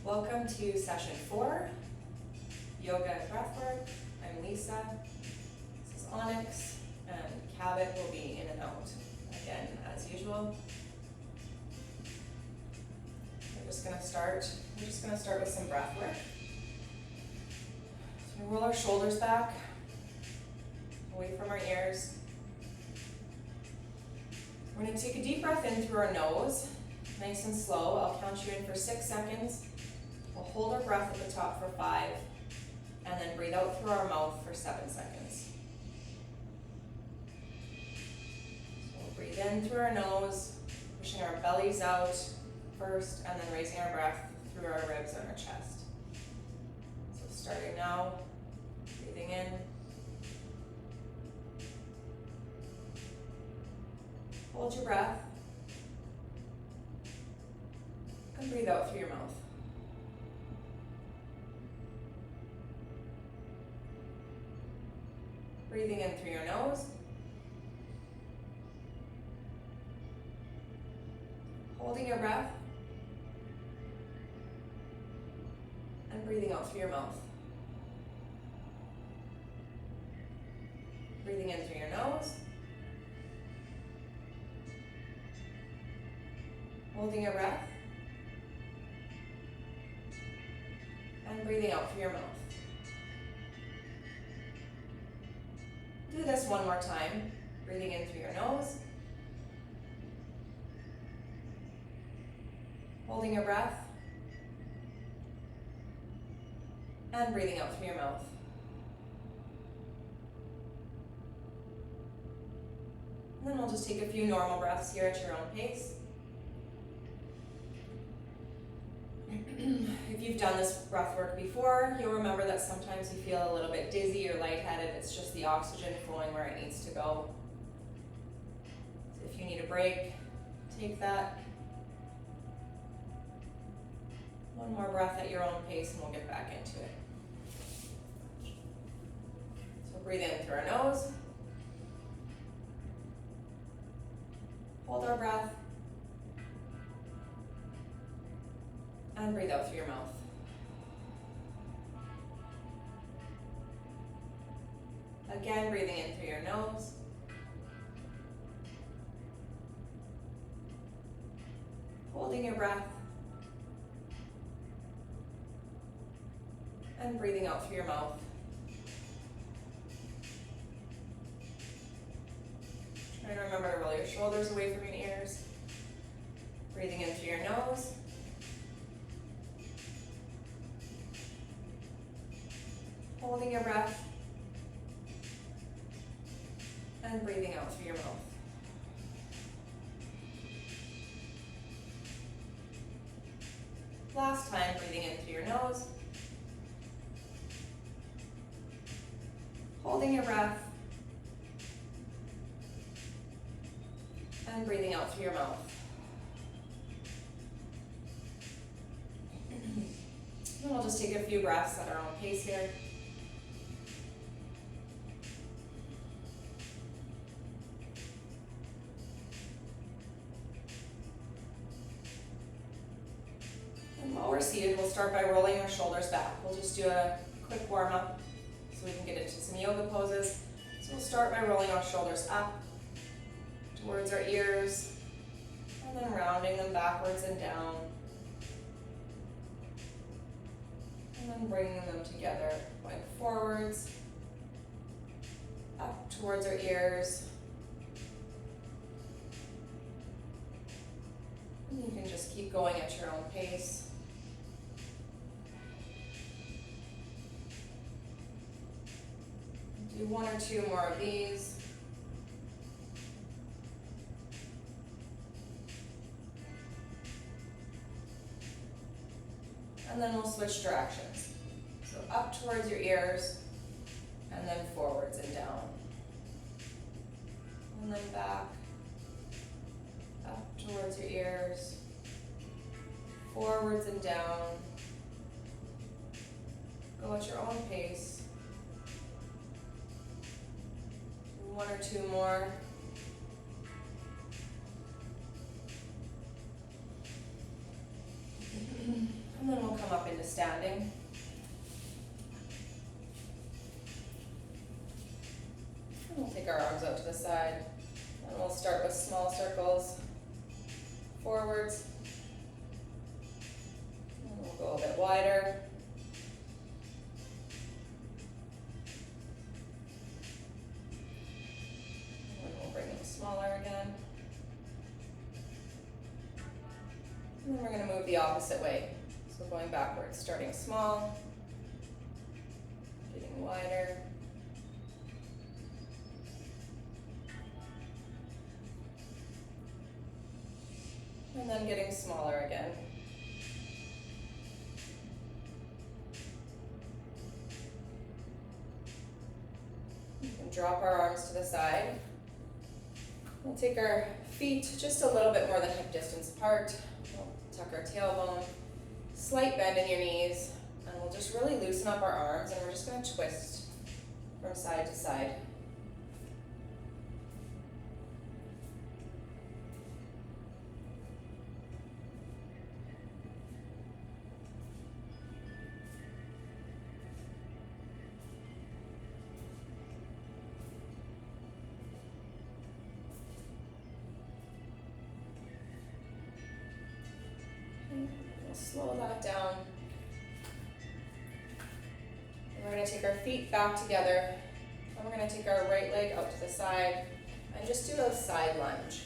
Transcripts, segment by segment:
Welcome to session 4, Yoga and Breathwork. I'm Lisa, this is Onyx, and Cabot will be in and out again as usual. We're just gonna start with some breath work. So we roll our shoulders back, away from our ears. We're gonna take a deep breath in through our nose, nice and slow. I'll count you in for 6 seconds. We'll hold our breath at the top for 5, and then breathe out through our mouth for 7 seconds. So we'll breathe in through our nose, pushing our bellies out first, and then raising our breath through our ribs and our chest. So starting now, breathing in. Hold your breath, and breathe out through your mouth. Breathing in through your nose. Holding your breath. And breathing out through your mouth. Breathing in through your nose. Holding your breath. And breathing out through your mouth. Do this one more time, breathing in through your nose, holding your breath, and breathing out through your mouth. And then we'll just take a few normal breaths here at your own pace. If you've done this breath work before, you'll remember that sometimes you feel a little bit dizzy or lightheaded. It's just the oxygen flowing where it needs to go. So if you need a break, take that. One more breath at your own pace and we'll get back into it. So breathe in through our nose. Hold our breath. And breathe out through your mouth. Again, breathing in through your nose. Holding your breath. And breathing out through your mouth. Try to remember to roll your shoulders away from your ears. Breathing in through your nose. Holding your breath, and breathing out through your mouth. Last time, breathing in through your nose, holding your breath, and breathing out through your mouth. And we'll just take a few breaths at our own pace here. While we're seated, we'll start by rolling our shoulders back. We'll just do a quick warm up so we can get into some yoga poses. So we'll start by rolling our shoulders up towards our ears and then rounding them backwards and down. And then bringing them together, going forwards, up towards our ears. And you can just keep going at your own pace. Do 1 or 2 more of these. And then we'll switch directions. So up towards your ears, and then forwards and down. And then back, up towards your ears, forwards and down. Go at your own pace. 1 or 2 more. And then we'll come up into standing. And we'll take our arms out to the side. And we'll start with small circles forwards. And we'll go a bit wider. And we'll bring them smaller again. And then we're going to move the opposite way. So going backwards, starting small, getting wider. And then getting smaller again. We can drop our arms to the side. We'll take our feet just a little bit more than hip distance apart. We'll tuck our tailbone, slight bend in your knees, and we'll just really loosen up our arms, and we're just going to twist from side to side. Slow that down. And we're going to take our feet back together. And we're going to take our right leg out to the side and just do a side lunge.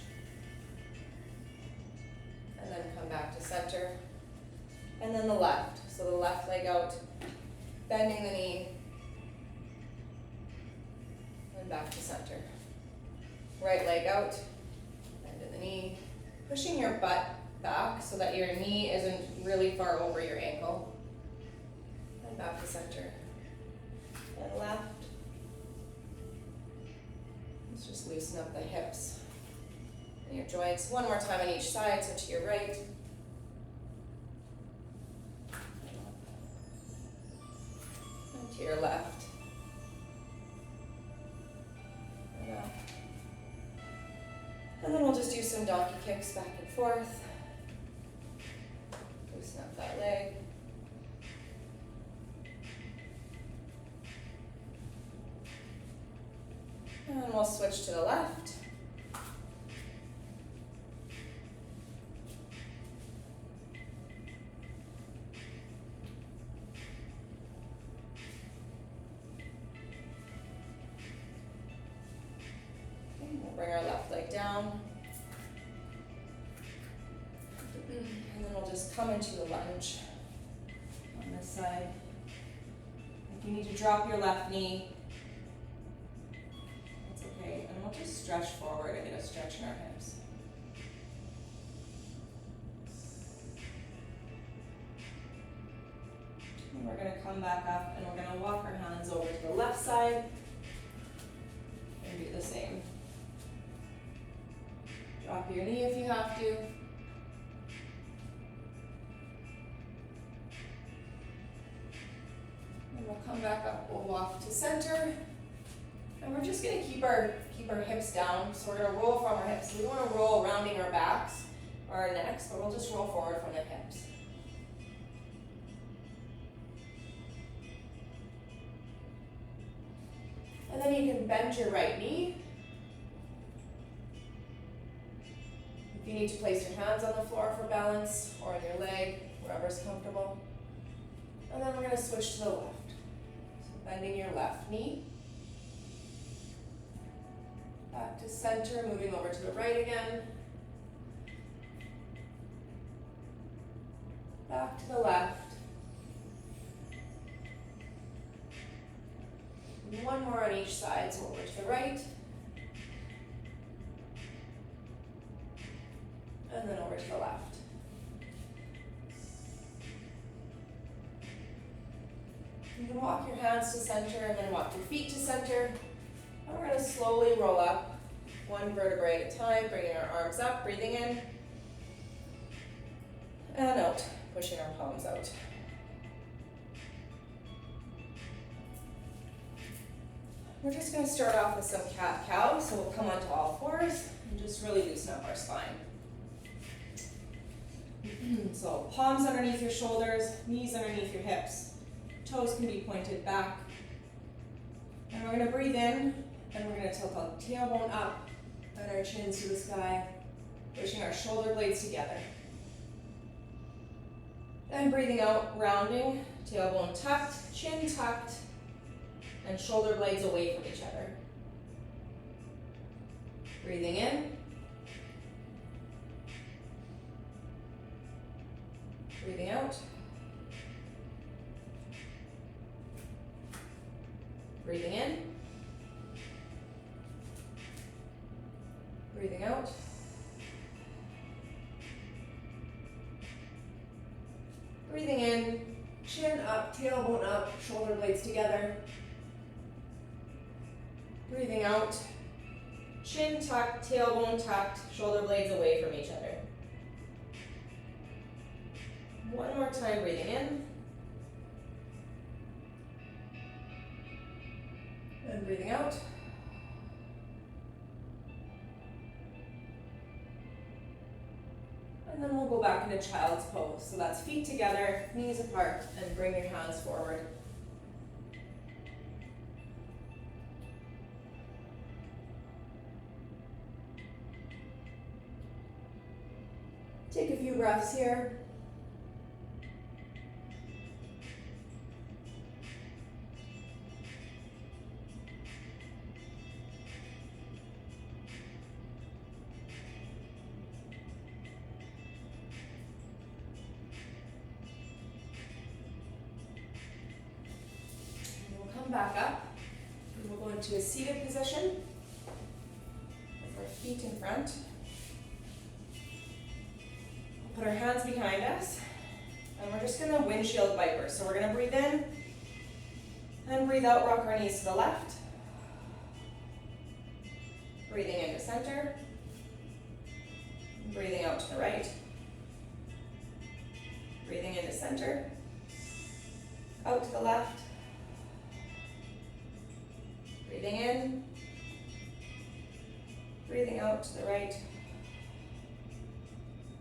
And then come back to center. And then the left. So the left leg out, bending the knee, and back to center. Right leg out, bend in the knee, pushing your butt back so that your knee isn't really far over your ankle. And back to center. And left. Let's just loosen up the hips and your joints. One more time on each side, so to your right. And to your left. And up. And then we'll just do some donkey kicks back and forth. Loosen up that leg. And we'll switch to the left. Okay, we'll bring our left leg down. And then we'll just come into the lunge on this side. If you need to drop your left knee, that's okay. And we'll just stretch forward and get a stretch in our hips. And we're going to come back up and we're going to walk our hands over to the left side and do the same. Drop your knee if you have to. We'll come back up, we'll walk to center, and we're just going to keep our hips down. So we're going to roll from our hips. We don't want to roll rounding our backs or our necks, but we'll just roll forward from the hips. And then you can bend your right knee. If you need to place your hands on the floor for balance or on your leg, wherever's comfortable. And then we're going to switch to the left. Bending your left knee. Back to center, moving over to the right again. Back to the left. And one more on each side, so over to the right. And then over to the left. You can walk your hands to center and then walk your feet to center. And we're going to slowly roll up one vertebrae at a time, bringing our arms up, breathing in. And out, pushing our palms out. We're just going to start off with some cat-cow, so we'll come onto all fours and just really loosen up our spine. So palms underneath your shoulders, knees underneath your hips. Toes can be pointed back. And we're gonna breathe in, and we're gonna tilt our tailbone up and our chins to the sky, pushing our shoulder blades together. And breathing out, rounding, tailbone tucked, chin tucked, and shoulder blades away from each other. Breathing in. Breathing out. Breathing in. Breathing out. Breathing in, chin up, tailbone up, shoulder blades together. Breathing out, chin tucked, tailbone tucked, shoulder blades away from each other. One more time, breathing in. And breathing out. And then we'll go back into child's pose. So that's feet together, knees apart, and bring your hands forward. Take a few breaths here. Back up, and we'll go into a seated position with our feet in front. We'll put our hands behind us, and we're just gonna windshield viper. So we're gonna breathe in, and breathe out, rock our knees to the left. Breathing into center, breathing out to the right. Breathing into center, out to the left. Breathing in, breathing out to the right,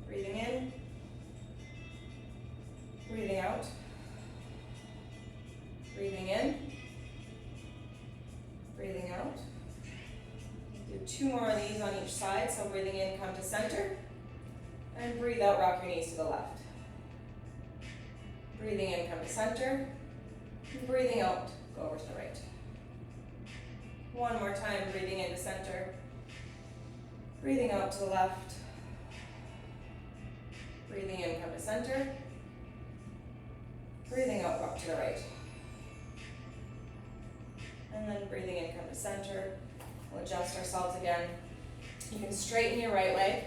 breathing in, breathing out, breathing in, breathing out. Do 2 more of these on each side, so breathing in, come to center, and breathe out, rock your knees to the left. Breathing in, come to center, and breathing out, go over to the right. One more time, breathing into center, breathing out to the left, breathing in, come to center, breathing out, rock to the right. And then breathing in, come to center. We'll adjust ourselves again. You can straighten your right leg.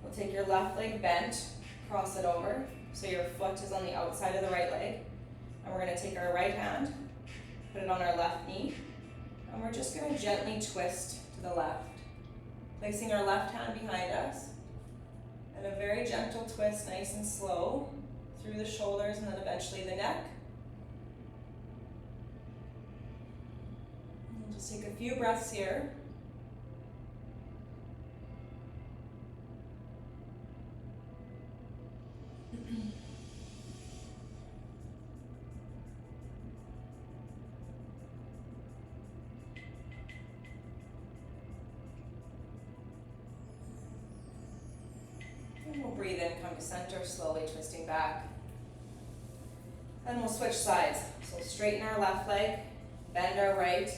We'll take your left leg bent, cross it over, so your foot is on the outside of the right leg. And we're gonna take our right hand, put it on our left knee, and we're just going to gently twist to the left, placing our left hand behind us, and a very gentle twist, nice and slow, through the shoulders and then eventually the neck. And just take a few breaths here. We'll breathe in, come to center, slowly twisting back. Then we'll switch sides. So straighten our left leg, bend our right,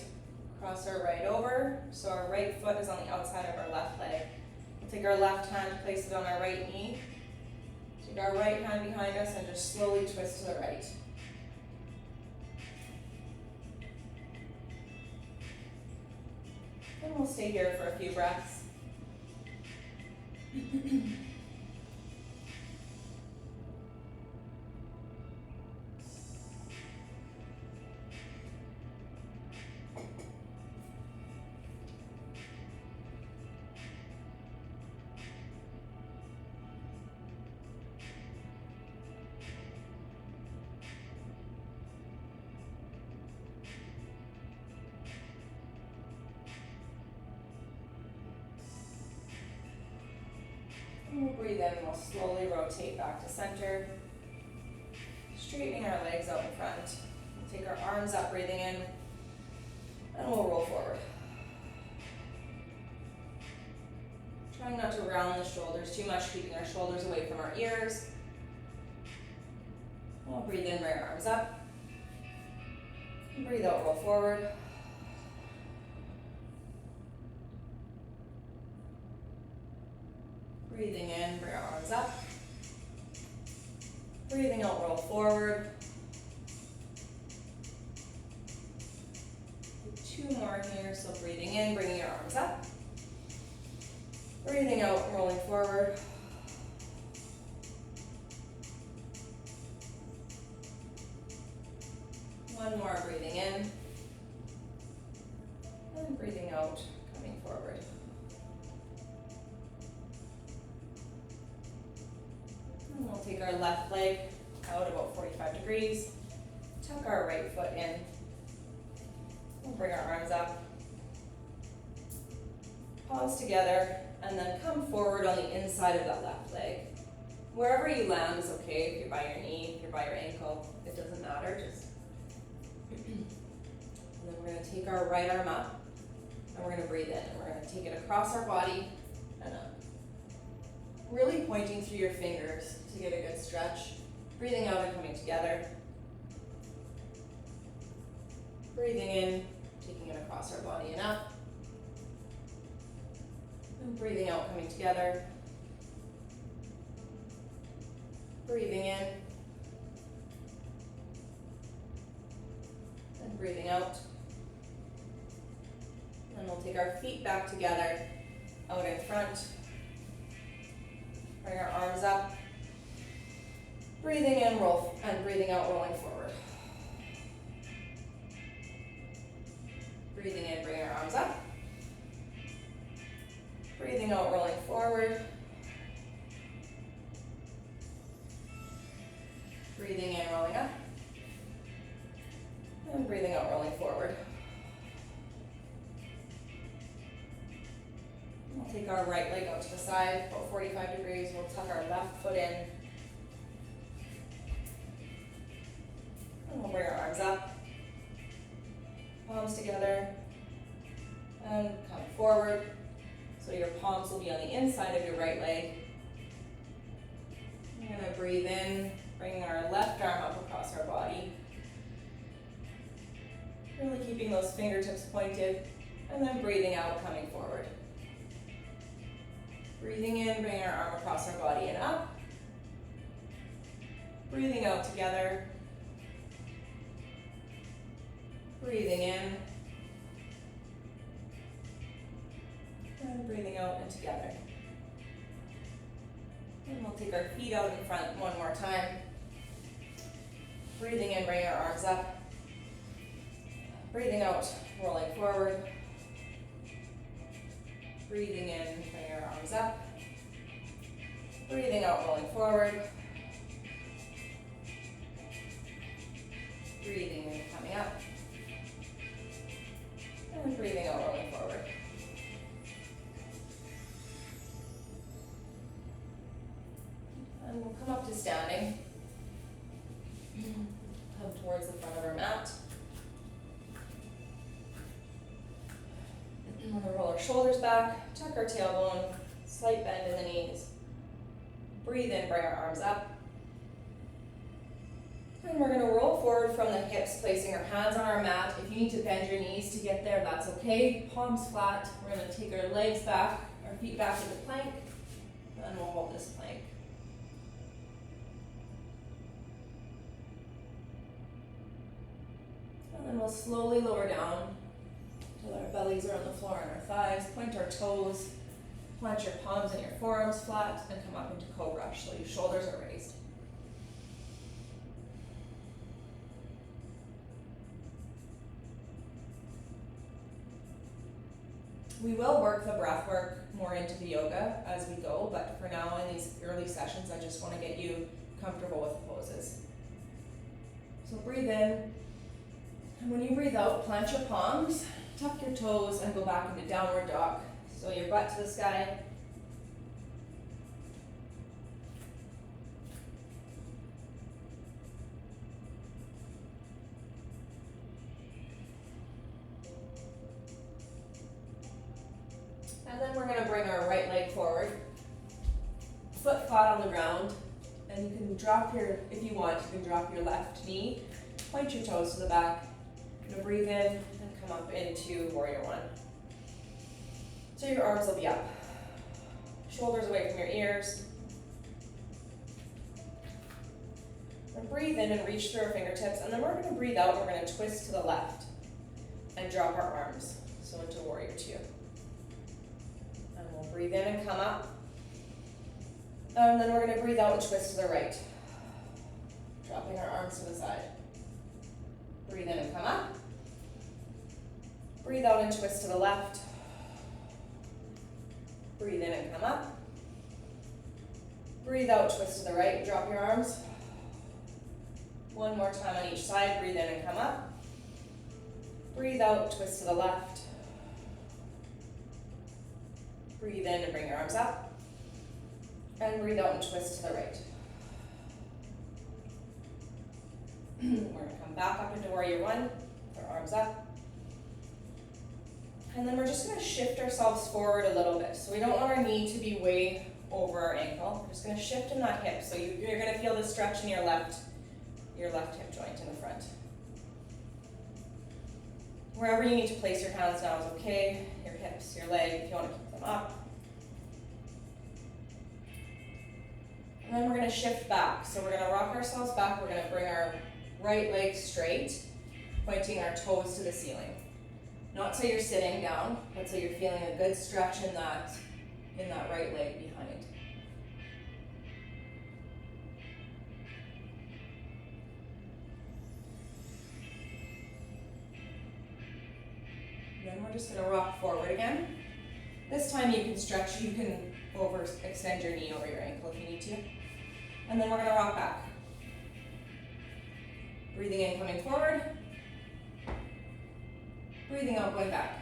cross our right over, so our right foot is on the outside of our left leg. We'll take our left hand, place it on our right knee, take our right hand behind us, and just slowly twist to the right. And we'll stay here for a few breaths. And we'll breathe in and we'll slowly rotate back to center. Straightening our legs out in front. We'll take our arms up, breathing in, and we'll roll forward. Trying not to round the shoulders too much, keeping our shoulders away from our ears. We'll breathe in, bring our arms up. Breathe out, roll forward. Breathing in, bring our arms up. Breathing out, roll forward. Two more here, so breathing in, bringing your arms up. Breathing out, rolling forward. One more, breathing in. And breathing out, coming forward. And we'll take our left leg out about 45 degrees. Tuck our right foot in. We'll bring our arms up. Palms together, and then come forward on the inside of that left leg. Wherever you land is okay. If you're by your knee, if you're by your ankle, it doesn't matter. Just and then we're going to take our right arm up, and we're going to breathe in, and we're going to take it across our body and up. Really pointing through your fingers to get a good stretch. Breathing out and coming together. Breathing in, taking it across our body and up. And breathing out, coming together. Breathing in. And breathing out. And we'll take our feet back together, out in front. Bring our arms up. Breathing in, roll, and breathing out, rolling forward. Breathing in, bring our arms up. Breathing out, rolling forward. Breathing in, rolling up. And breathing out, rolling forward. We'll take our right leg out to the side, about 45 degrees. We'll tuck our left foot in. And we'll bring our arms up. Palms together. And come forward. So your palms will be on the inside of your right leg. We're going to breathe in, bring our left arm up across our body. Really keeping those fingertips pointed, and then breathing out, coming forward. Breathing in, bring our arm across our body and up. Breathing out together. Breathing in. And breathing out and together. And we'll take our feet out in front one more time. Breathing in, bring our arms up. Breathing out, rolling forward. Breathing in, bring our arms up. Breathing out, rolling forward. Breathing in, coming up. And breathing out, rolling forward. And we'll come up to standing. Come towards the front of our mat. We're going to roll our shoulders back, tuck our tailbone, slight bend in the knees. Breathe in, bring our arms up. And we're going to roll forward from the hips, placing our hands on our mat. If you need to bend your knees to get there, that's okay. Palms flat. We're going to take our legs back, our feet back to the plank, and we'll hold this plank. And then we'll slowly lower down until our bellies are on the floor and our thighs. Point our toes, plant your palms and your forearms flat, and come up into cobra so your shoulders are raised. We will work the breath work more into the yoga as we go, but for now in these early sessions, I just want to get you comfortable with the poses. So breathe in, and when you breathe out, plant your palms, tuck your toes, and go back into downward dog. So your butt to the sky. the ground, and you can drop your, if you want, you can drop your left knee, point your toes to the back. You're gonna breathe in and come up into warrior one. So your arms will be up. Shoulders away from your ears. And breathe in and reach through our fingertips, and then we're gonna breathe out and we're gonna twist to the left and drop our arms. So into warrior two. And we'll breathe in and come up. And then we're gonna breathe out and twist to the right. Dropping our arms to the side. Breathe in and come up. Breathe out and twist to the left. Breathe in and come up. Breathe out, twist to the right, drop your arms. One more time on each side, breathe in and come up. Breathe out, twist to the left. Breathe in and bring your arms up. And breathe out and twist to the right. We're gonna come back up into warrior one, with our arms up. And then we're just gonna shift ourselves forward a little bit. So we don't want our knee to be way over our ankle. We're just gonna shift in that hip. So you're gonna feel the stretch in your left hip joint in the front. Wherever you need to place your hands now is okay. Your hips, your leg, if you wanna keep them up. And then we're gonna shift back. So we're gonna rock ourselves back. We're gonna bring our right leg straight, pointing our toes to the ceiling. Not so you're sitting down, but so you're feeling a good stretch in that right leg behind. Then we're just gonna rock forward again. This time you can stretch, you can extend your knee over your ankle if you need to. And then we're gonna rock back. Breathing in, coming forward. Breathing out, going back.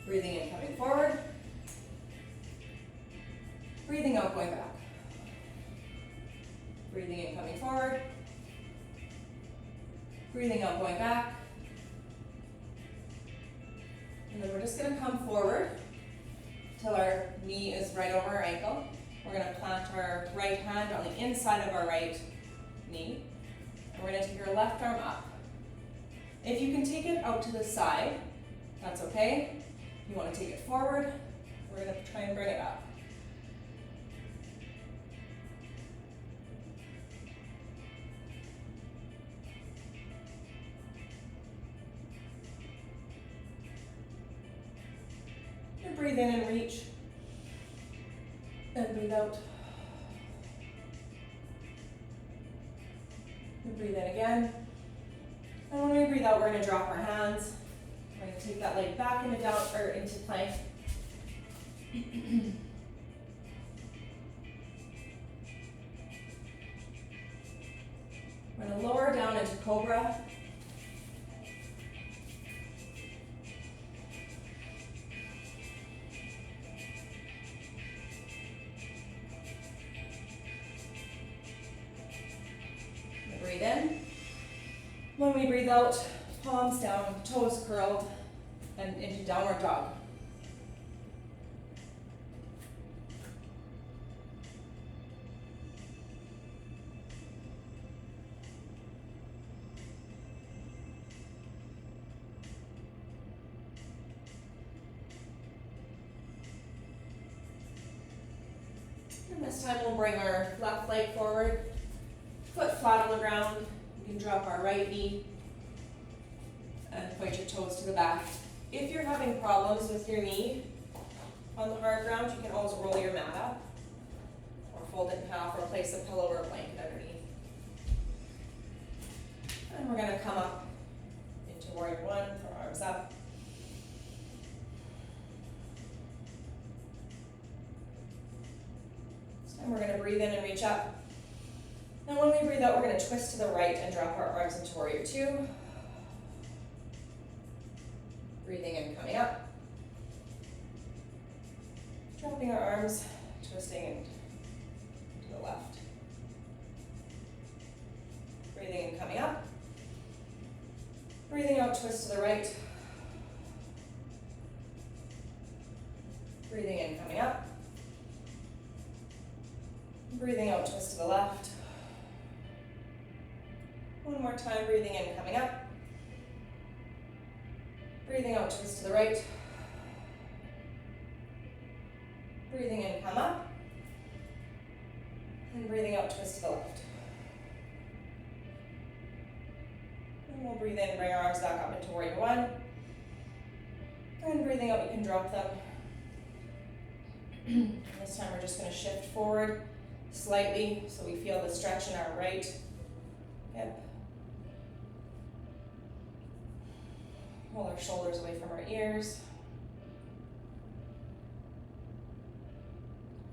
Breathing in, coming forward. Breathing out, going back. Breathing in, coming forward. Breathing out, going back. And then we're just gonna come forward till our knee is right over our ankle. We're gonna plant our right hand on the inside of our right knee. And we're gonna take our left arm up. If you can take it out to the side, that's okay. If you want to take it forward, we're going to try and bring it up. And breathe in and reach. And breathe out. And breathe in again. And when we breathe out, we're going to drop our hands. We're going to take that leg back into down or into plank. We're going to lower down into cobra. Breathe in. When we breathe out, palms down, toes curled, and into downward dog. And this time we'll bring our left leg forward, foot flat on the ground. You can drop our right knee and point your toes to the back. If you're having problems with your knee on the hard ground, you can always roll your mat up or fold it in half or place a pillow or a blanket underneath. And we're going to come up into warrior one, throw arms up. And we're going to breathe in and reach up. And when we breathe out, we're going to twist to the right and drop our arms into warrior two. Breathing in, coming up. Dropping our arms, twisting in to the left. Breathing in, coming up. Breathing out, twist to the right. Breathing in, coming up. Breathing out, twist to the left. One more time, breathing in, coming up. Breathing out, twist to the right. Breathing in, come up. And breathing out, twist to the left. And we'll breathe in, bring our arms back up into warrior one. And breathing out, you can drop them. This time we're just going to shift forward slightly so we feel the stretch in our right hip. Pull our shoulders away from our ears.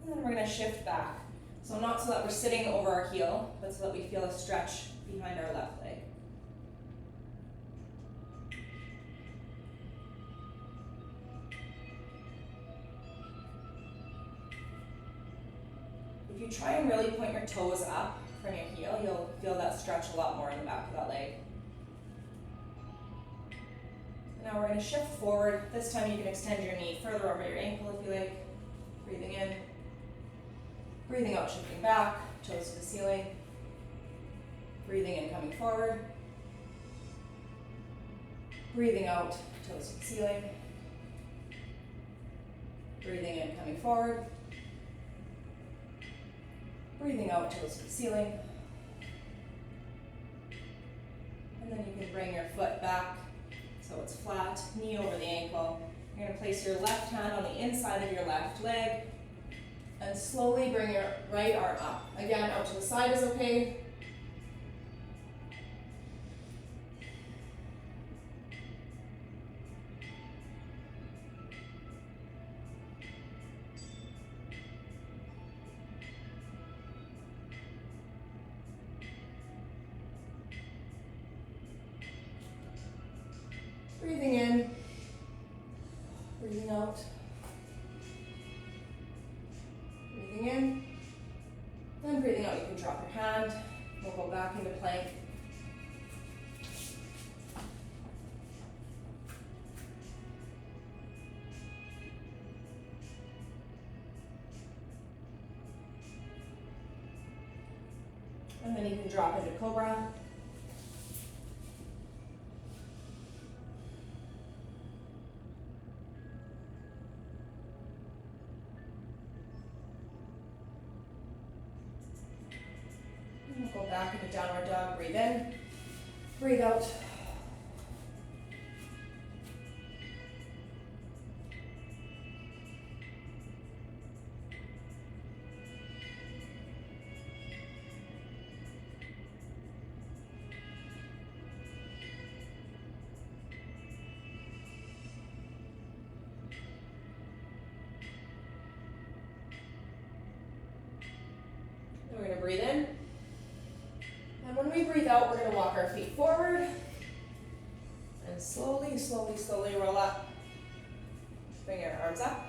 And then we're going to shift back. So not so that we're sitting over our heel, but so that we feel a stretch behind our left leg. If you try and really point your toes up from your heel, you'll feel that stretch a lot more in the back of that leg. Now we're going to shift forward. This time you can extend your knee further over your ankle if you like. Breathing in. Breathing out, shifting back, toes to the ceiling. Breathing in, coming forward. Breathing out, toes to the ceiling. Breathing in, coming forward. Breathing out, toes to the ceiling. And then you can bring your foot back so it's flat, knee over the ankle. You're going to place your left hand on the inside of your left leg and slowly bring your right arm up. Again, out to the side is okay. Breathing in, breathing out. Breathing in, then breathing out. You can drop your hand. We'll go back into plank. And then you can drop into cobra. Go back into downward dog, breathe in, breathe out. Then we're going to breathe in. And when we breathe out, we're going to walk our feet forward and slowly, slowly, slowly roll up. Bring our arms up.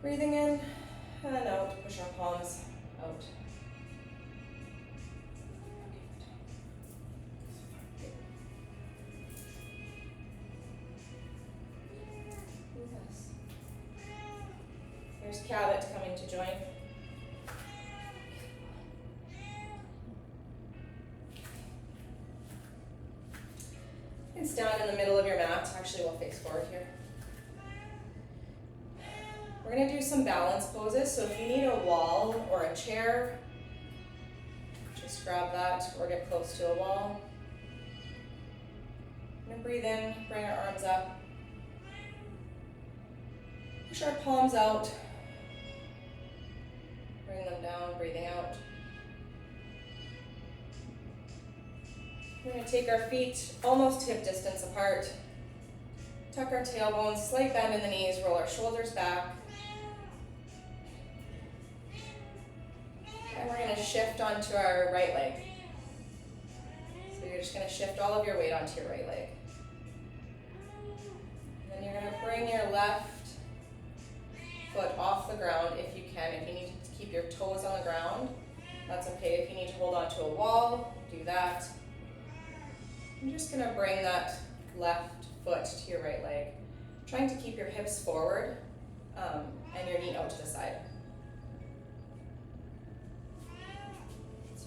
Breathing in and out. Push our palms out. Here's Cabot coming to join. Stand in the middle of your mat. Actually, we'll face forward here. We're going to do some balance poses. So if you need a wall or a chair, just grab that or get close to a wall. We're going to breathe in, bring our arms up. Push our palms out. Bring them down, breathing out. We're going to take our feet almost hip distance apart. Tuck our tailbones, slight bend in the knees, roll our shoulders back. And we're going to shift onto our right leg. So you're just going to shift all of your weight onto your right leg. Then you're going to bring your left foot off the ground if you can. If you need to keep your toes on the ground, that's okay. If you need to hold onto a wall, do that. I'm just going to bring that left foot to your right leg, trying to keep your hips forward and your knee out to the side.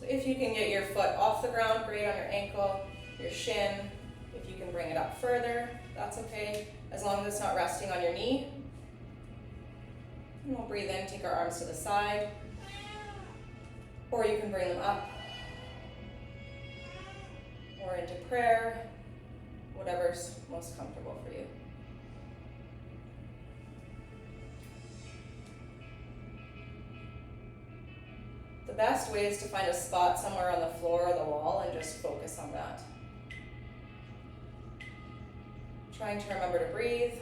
So if you can get your foot off the ground, great, on your ankle, your shin. If you can bring it up further, that's okay, as long as it's not resting on your knee. And we'll breathe in, take our arms to the side, or you can bring them up, or into prayer, whatever's most comfortable for you. The best way is to find a spot somewhere on the floor or the wall and just focus on that. Trying to remember to breathe.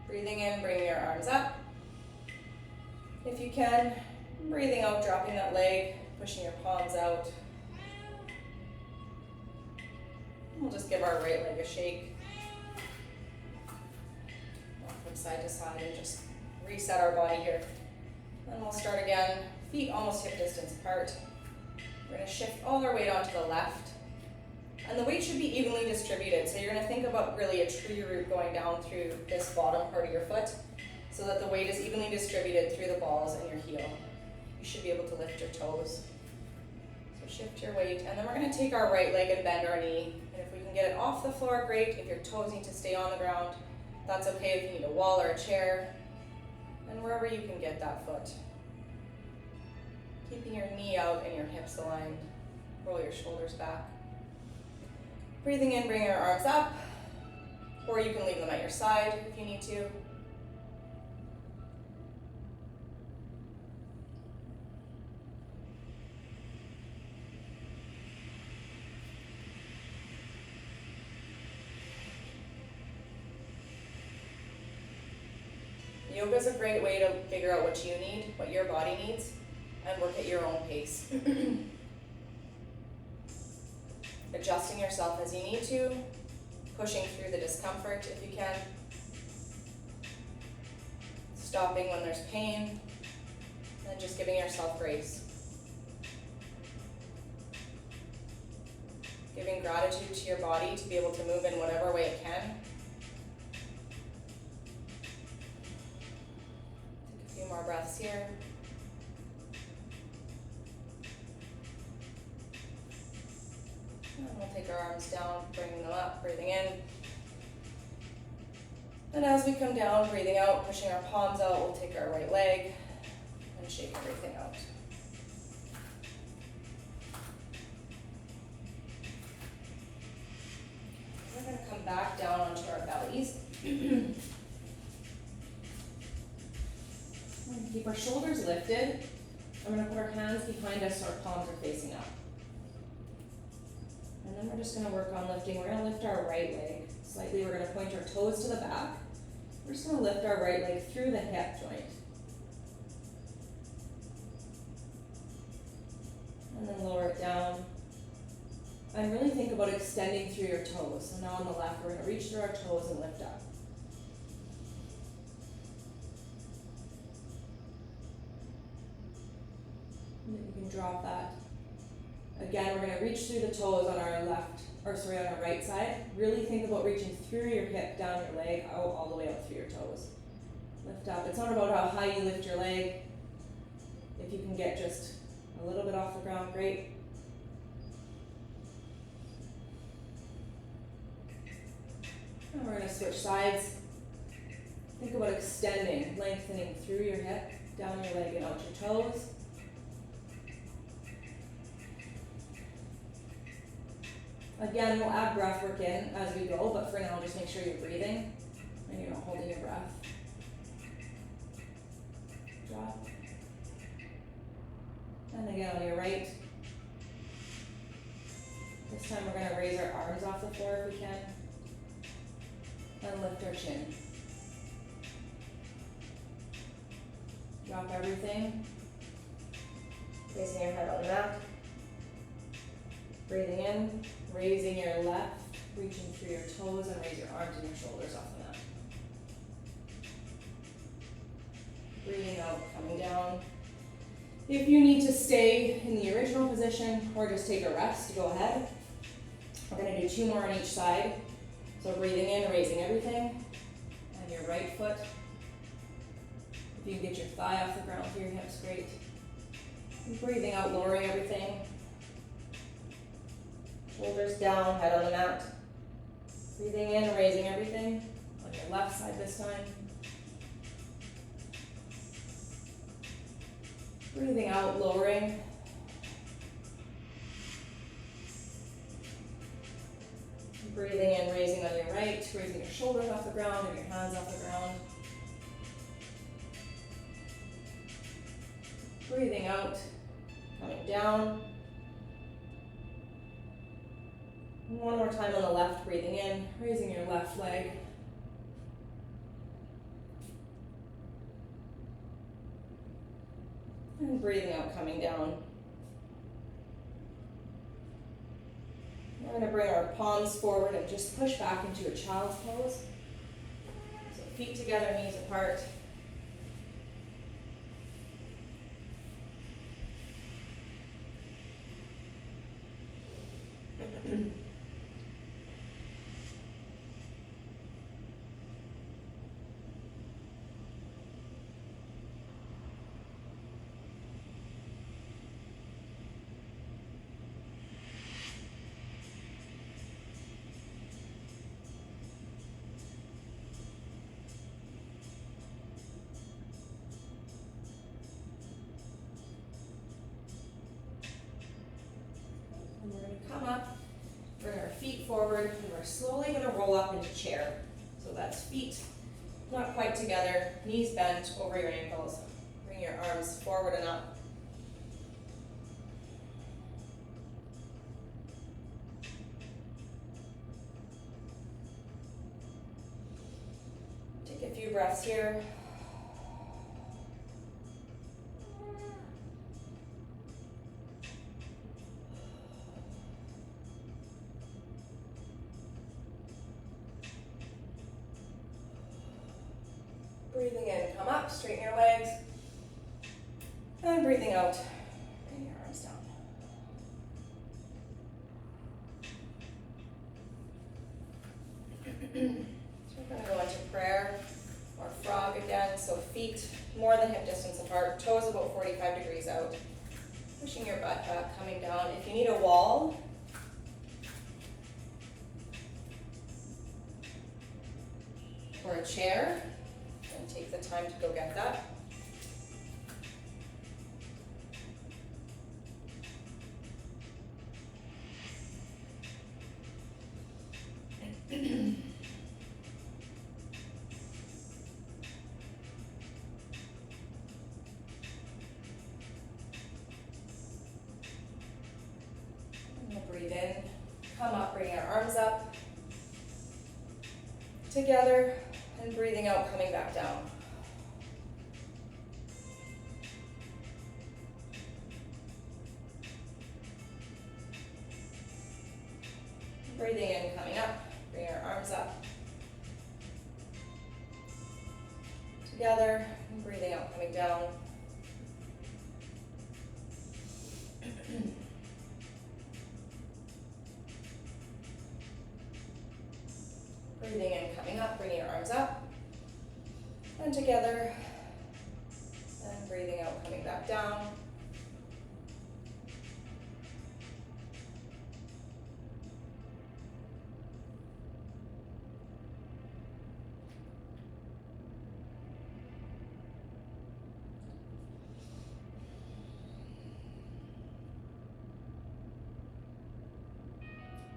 Breathing in, bringing your arms up. If you can, breathing out, dropping that leg, pushing your palms out. We'll just give our right leg a shake. Walk from side to side and just reset our body here. Then we'll start again, feet almost hip distance apart. We're going to shift all our weight onto the left. And the weight should be evenly distributed. So you're going to think about really a tree root going down through this bottom part of your foot so that the weight is evenly distributed through the balls and your heel. You should be able to lift your toes. So shift your weight. And then we're going to take our right leg and bend our knee. And if we can get it off the floor, great. If your toes need to stay on the ground, that's okay. If you need a wall or a chair, and wherever you can get that foot. Keeping your knee out and your hips aligned. Roll your shoulders back. Breathing in, bring your arms up, or you can leave them at your side if you need to. Yoga is a great way to figure out what you need, what your body needs, and work at your own pace. Adjusting yourself as you need to, pushing through the discomfort if you can, stopping when there's pain, and just giving yourself grace. Giving gratitude to your body to be able to move in whatever way it can. Take a few more breaths here. And we'll take our arms down, bringing them up, breathing in. And as we come down, breathing out, pushing our palms out, we'll take our right leg and shake everything out. We're going to come back down onto our bellies. Keep our shoulders lifted. I'm going to put our hands behind us so our palms are facing up. And then we're just going to work on lifting. We're going to lift our right leg slightly. We're going to point our toes to the back. We're just going to lift our right leg through the hip joint. And then lower it down. And really think about extending through your toes. So now on the left, we're going to reach through our toes and lift up. And then you can drop that. Again, we're going to reach through the toes on our on our right side. Really think about reaching through your hip, down your leg, out, all the way up through your toes. Lift up. It's not about how high you lift your leg. If you can get just a little bit off the ground, great. And we're going to switch sides. Think about extending, lengthening through your hip, down your leg and out your toes. Again, we'll add breath work in as we go, but for now, just make sure you're breathing and you're not holding your breath. Drop. And again, on your right. This time we're going to raise our arms off the floor if we can. And lift our chin. Drop everything. Placing your head on the mat. Breathing in, raising your left, reaching through your toes, and raise your arms and your shoulders off the mat. Breathing out, coming down. If you need to stay in the original position or just take a rest, go ahead. We're going to do 2 more on each side. So breathing in, raising everything, and your right foot If you can get your thigh off the ground through your hips, great. And breathing out, lowering everything. Shoulders down, head on the mat. Breathing in, raising everything. On your left side this time. Breathing out, lowering. Breathing in, raising on your right, raising your shoulders off the ground and your hands off the ground. Breathing out, coming down. And one more time on the left, breathing in, raising your left leg. And breathing out, coming down. We're going to bring our palms forward and just push back into a child's pose. So feet together, knees apart. And we're going to come up, bring our feet forward, and we're slowly going to roll up into chair. So that's feet not quite together, knees bent over your ankles. Bring your arms forward and up. Take a few breaths here. Breathing in, come up, straighten your legs. And breathing out, bring your arms down. So we're going to go into prayer or frog again. So feet more than hip distance apart, toes about 45 degrees out. Pushing your butt back, coming down. If you need a wall, or a chair, and take the time to go get that. Breathe in, come up, bring your arms up together, and breathing out, coming back down. Breathing in, coming up, bring your arms up together, and breathing out, coming down. Breathing in, coming up, bringing your arms up and together, and breathing out, coming back down.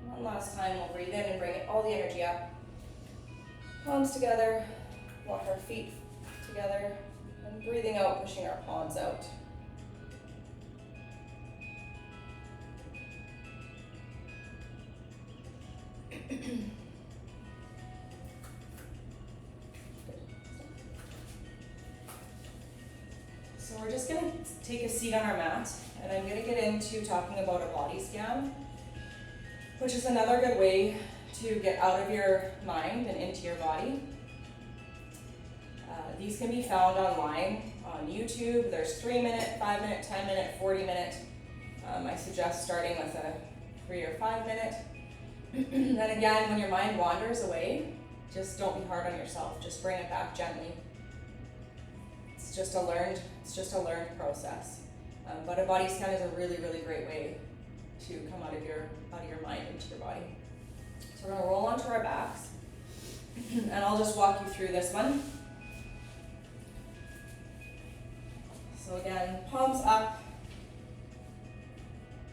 One last time, we'll breathe in and bring all the energy up. Palms together, walk our feet together, and breathing out, pushing our palms out. So we're just going to take a seat on our mat, and I'm going to get into talking about a body scan, which is another good way to get out of your mind and into your body. These can be found online on YouTube. There's 3-minute, 5-minute, 10-minute, 40-minute. I suggest starting with a 3 or 5-minute. Then again, when your mind wanders away, just don't be hard on yourself. Just bring it back gently. It's It's just a learned process. But a body scan is a really, really great way to come out of your mind into your body. So we're gonna roll onto our backs, and I'll just walk you through this one. So again, palms up,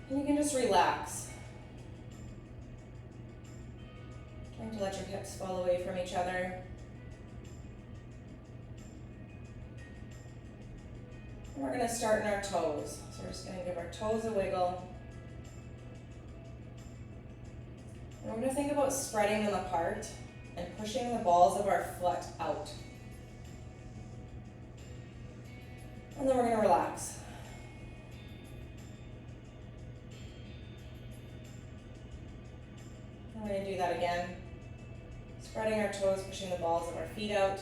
and you can just relax. Trying to let your hips fall away from each other. And we're going to start in our toes. So we're just going to give our toes a wiggle. And we're going to think about spreading them apart and pushing the balls of our foot out. And then we're going to relax. And we're going to do that again. Spreading our toes, pushing the balls of our feet out.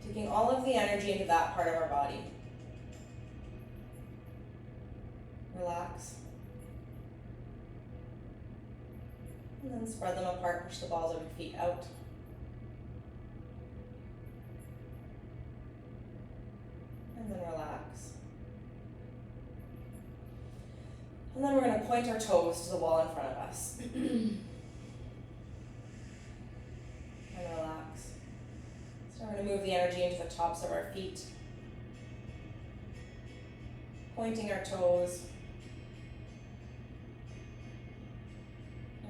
Taking all of the energy into that part of our body. Relax. And then spread them apart, push the balls of your feet out. And then relax. And then we're going to point our toes to the wall in front of us. And relax. So we're going to move the energy into the tops of our feet. Pointing our toes.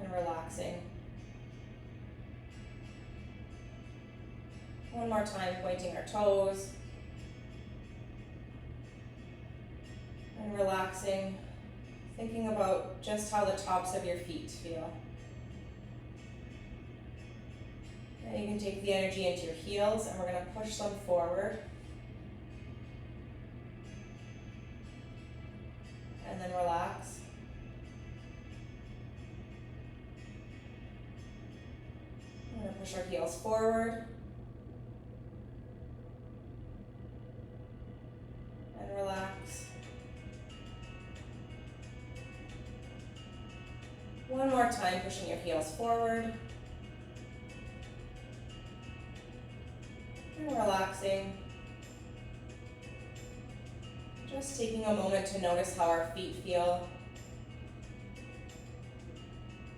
And relaxing. One more time, pointing our toes. And relaxing, thinking about just how the tops of your feet feel. And you can take the energy into your heels, and we're going to push them forward. And then relax. We're going to push our heels forward. And relax. One more time, pushing your heels forward. And relaxing. Just taking a moment to notice how our feet feel.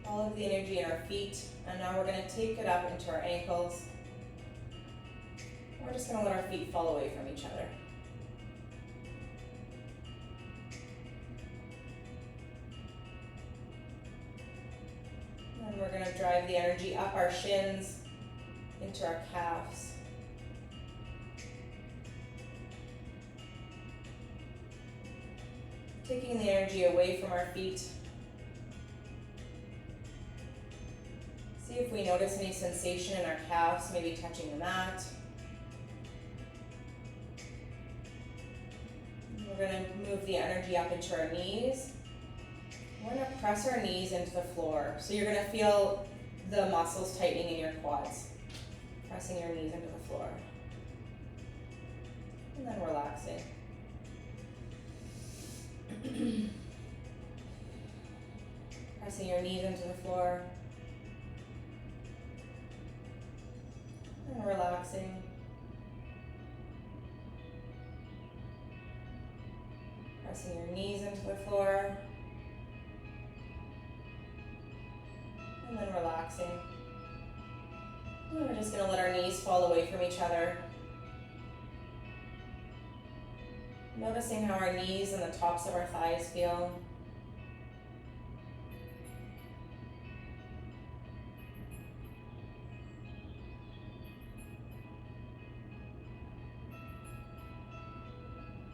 All of the energy in our feet. And now we're going to take it up into our ankles. We're just going to let our feet fall away from each other. And we're going to drive the energy up our shins, into our calves. Taking the energy away from our feet. See if we notice any sensation in our calves, maybe touching the mat. We're going to move the energy up into our knees. We're going to press our knees into the floor. So you're going to feel the muscles tightening in your quads. Pressing your knees into the floor. And then relaxing. Pressing your knees into the floor. And relaxing. Pressing your knees into the floor. And then relaxing. And we're just going to let our knees fall away from each other. Noticing how our knees and the tops of our thighs feel.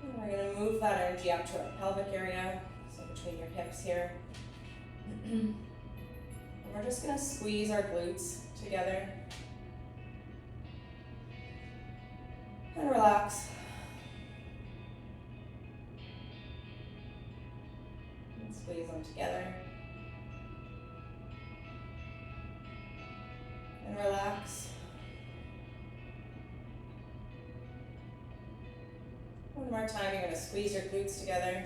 And we're going to move that energy up to our pelvic area, so between your hips here. And we're just going to squeeze our glutes together. And relax. And squeeze them together. And relax. One more time, you're going to squeeze your glutes together.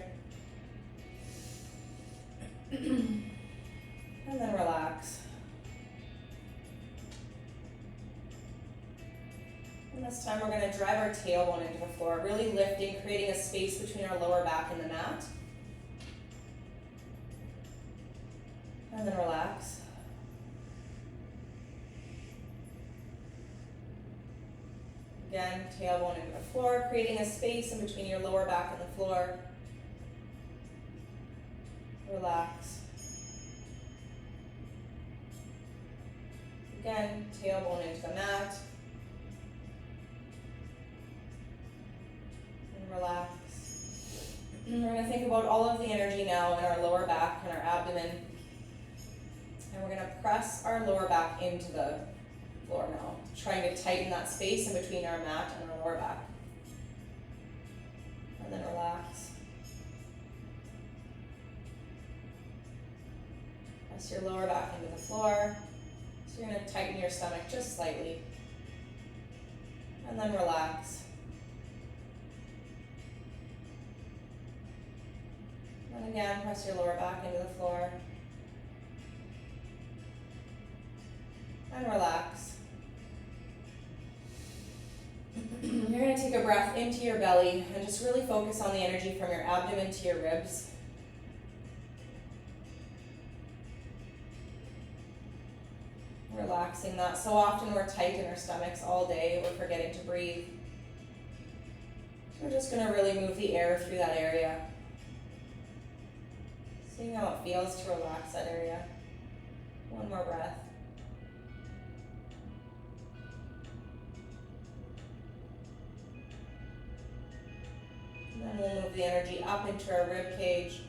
And then relax. And the This time we're going to drive our tailbone into the floor, really lifting, creating a space between our lower back and the mat. And then relax. Again, tailbone into the floor, creating a space in between your lower back and the floor. Relax. Again, tailbone into the mat. And relax. And we're going to think about all of the energy now in our lower back and our abdomen. And we're going to press our lower back into the floor now, trying to tighten that space in between our mat and our lower back. And then relax. Press your lower back into the floor. So you're going to tighten your stomach just slightly. And then relax. And again, press your lower back into the floor. And relax. You're going to take a breath into your belly and just really focus on the energy from your abdomen to your ribs. Relaxing that. So often we're tight in our stomachs all day, we're forgetting to breathe. So we're just going to really move the air through that area. Seeing how it feels to relax that area. One more breath. And then we'll move the energy up into our rib cage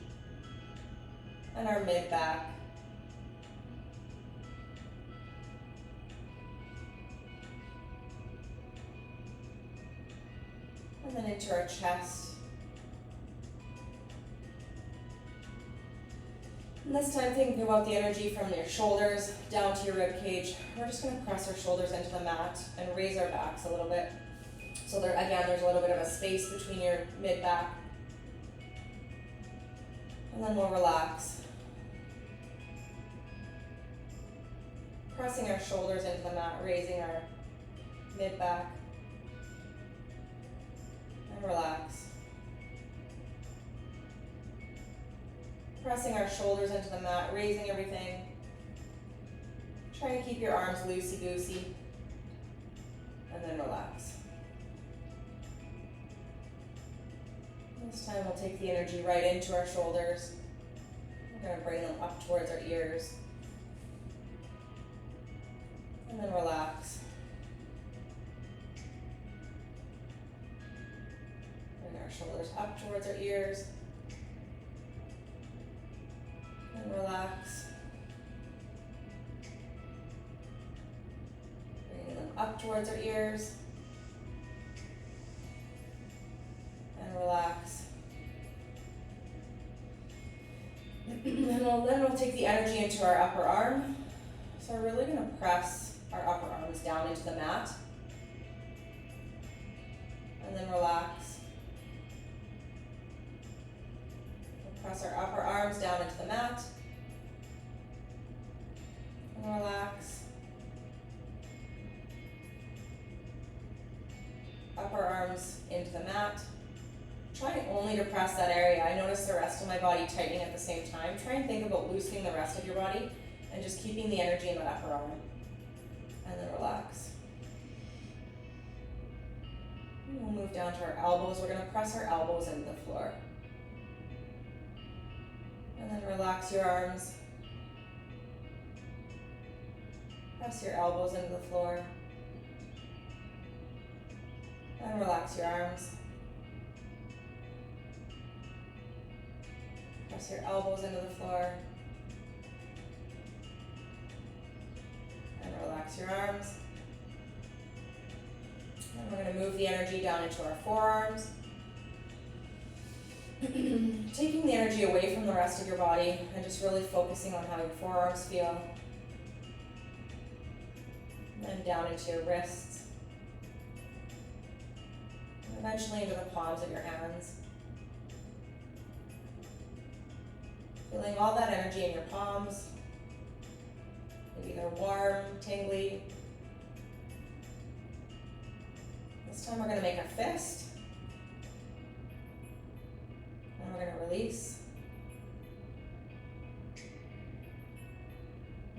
and our mid back. And then into our chest. And this time thinking about the energy from your shoulders down to your rib cage. We're just going to press our shoulders into the mat and raise our backs a little bit. So there, again, there's a little bit of a space between your mid back. And then we'll relax. Pressing our shoulders into the mat, raising our mid back. And relax. Pressing our shoulders into the mat, raising everything. Trying to keep your arms loosey-goosey. And then relax. This time we'll take the energy right into our shoulders. We're going to bring them up towards our ears. And then relax. Bring our shoulders up towards our ears. And relax. Bringing them up towards our ears. And relax. And then we'll take the energy into our upper arm. So we're really going to press our upper arms down into the mat. And then relax. We'll press our upper arms down into the mat. And relax. Upper arms into the mat. Trying only to press that area. I notice the rest of my body tightening at the same time. Try and think about loosening the rest of your body and just keeping the energy in that upper arm. And then relax. And we'll move down to our elbows. We're going to press our elbows into the floor. And then relax your arms. Press your elbows into the floor. And relax your arms. Press your elbows into the floor. And relax your arms. And we're going to move the energy down into our forearms. Taking the energy away from the rest of your body and just really focusing on how your forearms feel. And then down into your wrists. And eventually into the palms of your hands. Feeling all that energy in your palms. Maybe they're warm, tingly. This time we're gonna make a fist. And we're gonna release.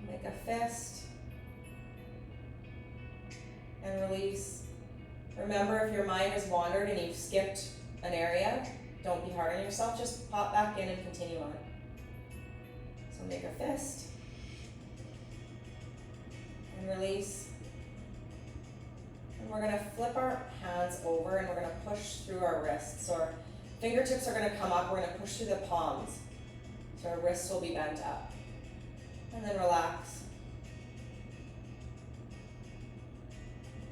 Make a fist. And release. Remember, if your mind has wandered and you've skipped an area, don't be hard on yourself, just pop back in and continue on. So make a fist. And release. And we're gonna flip our hands over and we're gonna push through our wrists. So our fingertips are gonna come up, we're gonna push through the palms. So our wrists will be bent up. And then relax.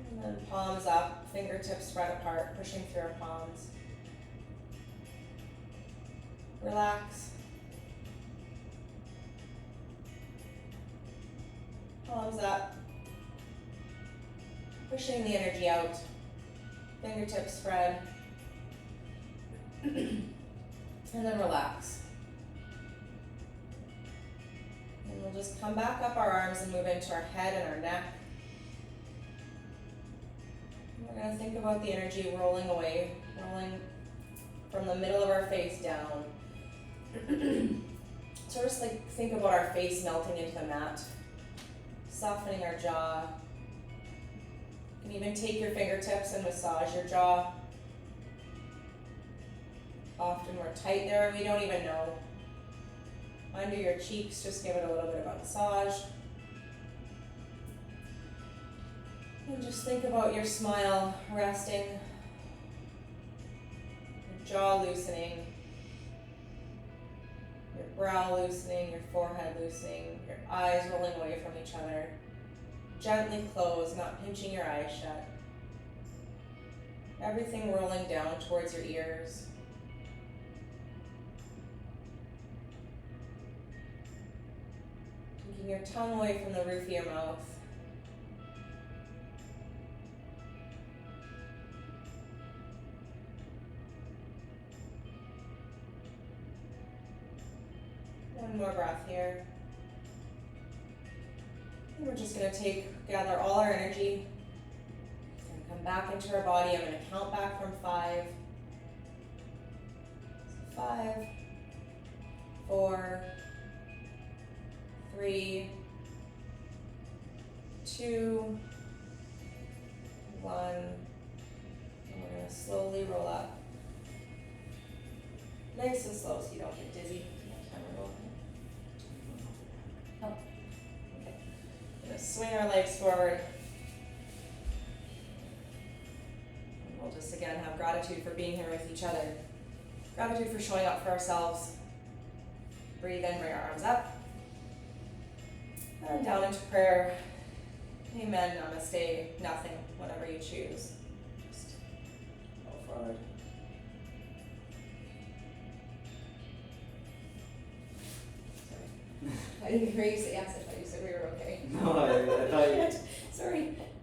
And then palms up, fingertips spread apart, pushing through our palms. Relax. Palms up. Pushing the energy out. Fingertips spread. And then relax. And we'll just come back up our arms and move into our head and our neck. And we're going to think about the energy rolling away, rolling from the middle of our face down. So just like think about our face melting into the mat, softening our jaw. You can even take your fingertips and massage your jaw. Often we're tight there and we don't even know. Under your cheeks, just give it a little bit of a massage. And just think about your smile resting, your jaw loosening, your brow loosening, your forehead loosening, your eyes rolling away from each other. Gently close, not pinching your eyes shut. Everything rolling down towards your ears. Taking your tongue away from the roof of your mouth. One more breath here. And we're just going to gather all our energy and come back into our body. I'm going to count back from 5. 5, 4, 3, 2, 1. And we're going to slowly roll up. Nice and slow so you don't get dizzy. Oh, okay. We're going to swing our legs forward. And we'll just again have gratitude for being here with each other. Gratitude for showing up for ourselves. Breathe in, bring our arms up. And down into prayer. Amen, namaste, nothing, whatever you choose. Just go forward. Sorry. I didn't hear you say yes. I thought you said we were okay. No, I thought